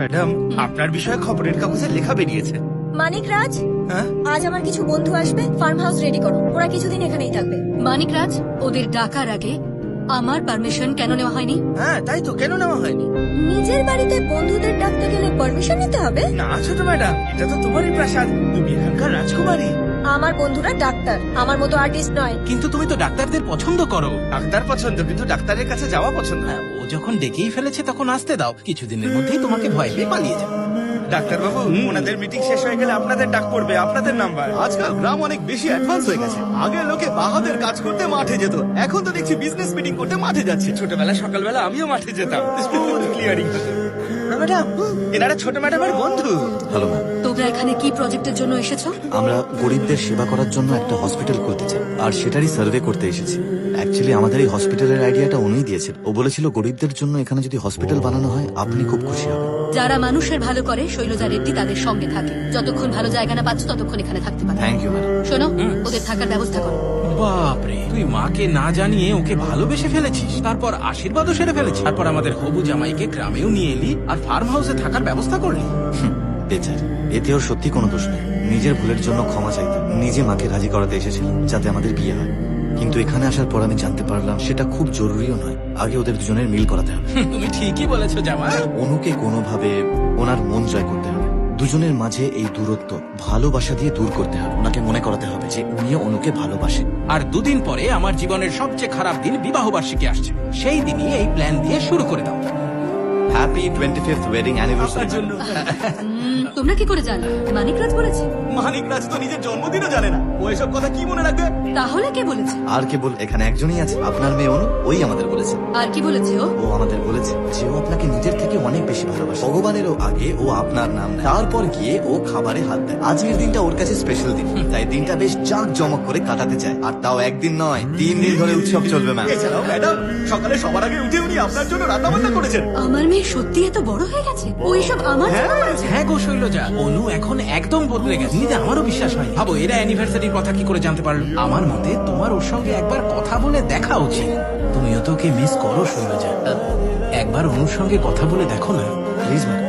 Madam, আপনার বিষয়ে খবরের কাগজে লেখা বেরিয়েছে। মানিক রাজ, হ্যাঁ? আজ আমার কিছু বন্ধু আসবে, ফার্ম হাউস রেডি করো, ওরা কিছুদিন এখানেই থাকবে। মানিক রাজ, ওদের ডাকার আগে আমার পারমিশন কেন নেওয়া হয়নি? হ্যাঁ, তাই তো, কেন নেওয়া হয়নি? নিজের বাড়িতে বন্ধুদের ডাকতে গেলে পারমিশন নিতে হবে? না ছোট ম্যাডাম, এটা তো তোমারই প্রাসাদ, তুমি এখানকার রাজকুমারী। আমার বন্ধুরা ডাক্তার, আমার মতো আর্টিস্ট নয়। কিন্তু তুমি তো ডাক্তারদের পছন্দ করো। ডাক্তার পছন্দ, কিন্তু ডাক্তারের কাছে যাওয়া পছন্দ না। হ্যাঁ, ও যখন ডেকেই ফেলেছে তখন আসতে দাও, কিছুদিনের মধ্যেই তোমাকে ভয় পেয়ে পালিয়ে যাবে। ডাক্তার বাবু, ওনাদের মিটিং শেষ হয়ে গেলে আপনাদের ডাক পড়বে, আপনাদের নাম্বার। আজকাল গ্রাম অনেক বেশি অ্যাডভান্স হয়ে গেছে। আগে লোকে বাহাদের কাজ করতে মাঠে যেত, এখন তো দেখছি বিজনেস মিটিং করতে মাঠে যাচ্ছে। ছোটবেলা সকালবেলা আমিও মাঠে যেতাম, স্মুথ ক্লিয়ারিং হতো। না ম্যাডাম, এনারা ছোট ম্যাডামের বন্ধু। হ্যালো ম্যাম, তোমরা এখানে কি প্রজেক্টের জন্য এসেছো? আমরা গরিবদের সেবা করার জন্য একটা হসপিটাল খুলতে চাই, আর সেটারই সার্ভে করতে এসেছি। অ্যাকচুয়ালি আমাদের এই হসপিটালের আইডিয়াটা উনিই দিয়েছিল। ও বলেছিল গরিবদের জন্য এখানে যদি হসপিটাল বানানো হয় আপনি খুব খুশি হবেন। যারা মানুষের ভালো করে শৈলজা রেড্ডি তাদের সঙ্গে থাকে। যতক্ষণ ভালো জায়গা না পাচ্ছ ততক্ষণ এখানে থাকতে পারো। Thank you madam. শোনো, ওদের থাকার ব্যবস্থা করো। বাপরে, তুই মাকে না জানিয়ে ওকে ভালোবেসে ফেলেছিস, তারপর আশীর্বাদও সেরে ফেলেছিস, তারপর আমাদের হবু জামাইকে গ্রামেও নিয়ে এলি আর ফার্ম হাউসে থাকার ব্যবস্থা করলি। বেচার, এতে ওর সত্যি কোনো দোষ নেই। নিজের ভুলের জন্য ক্ষমা চাইতে নিজে মাকে রাজি করাতে এসেছিল যাতে আমাদের বিয়ে হয়। কিন্তু এখানে আসার পর আমি জানতে পারলাম সেটা খুব জরুরিও নয়। আগে ওদের দুজনের মিল করাতে হবে। তুমি ঠিকই বলেছো জামাই। অনুকে কোনোভাবে ওনার মন জয় করতে হবে। দুজনের মাঝে এই দূরত্ব ভালোবাসা দিয়ে দূর করতে হবে। ওনাকে মনে করাতে হবে যে উনিও অনুকে ভালোবাসে। আর দুদিন পরে আমার জীবনের সবচেয়ে খারাপ দিন বিবাহ বার্ষিকী আসছে, সেই দিনই এই প্ল্যান দিয়ে শুরু করে দাও। Happy 25th wedding anniversary. তোমরা কি করে জানো? মানিক রাজ বলেছে। মানিক রাজ তো নিজের জন্মদিনও জানে না, ও এসব কথা কি মনে রাখবে? তাহলে কে বলেছে? আর কে বল, এখানে একজনই আছে, আপনার মেয়ে অনু। ওই আমাদের বলেছে। আর কি বলেছে ও? ও আমাদের বলেছে যে ও আপনাকে নিজের থেকে অনেক বেশি ভালোবাসে। ভগবানেরও আগে ও আপনার নাম নেয়, তারপর গিয়ে ও খাবারে হাত দেয়। আজকের দিনটা ওর কাছে স্পেশাল দিন, তাই দিনটা বেশ জাঁক জমক করে কাটাতে চায়। আর তাও একদিন নয়, 3 দিন ধরে উৎসব চলবে ম্যাম। এছাড়াও ম্যাডাম, সকালে সবার আগে উঠে উনি আপনার জন্য রান্না বান্না করেছেন। আমার মেয়ে সত্যি এত বড় হয়ে গেছে? ও এসব আমার জন্য করেছে? হ্যাঁ গো শৈলজা, অনু এখন একদম বদলে গেছে। নিজে আমারও বিশ্বাস হয়। ভাবো এরা অ্যানিভার্সারির কথা কি করে জানতে পারলো। আমার মতে তোমার ওর সঙ্গে একবার কথা বলে দেখা উচিত। তুমিও তো ওকে মিস করো শৈলজা, একবার অনুর সঙ্গে কথা বলে দেখো না প্লিজ ম্যাম।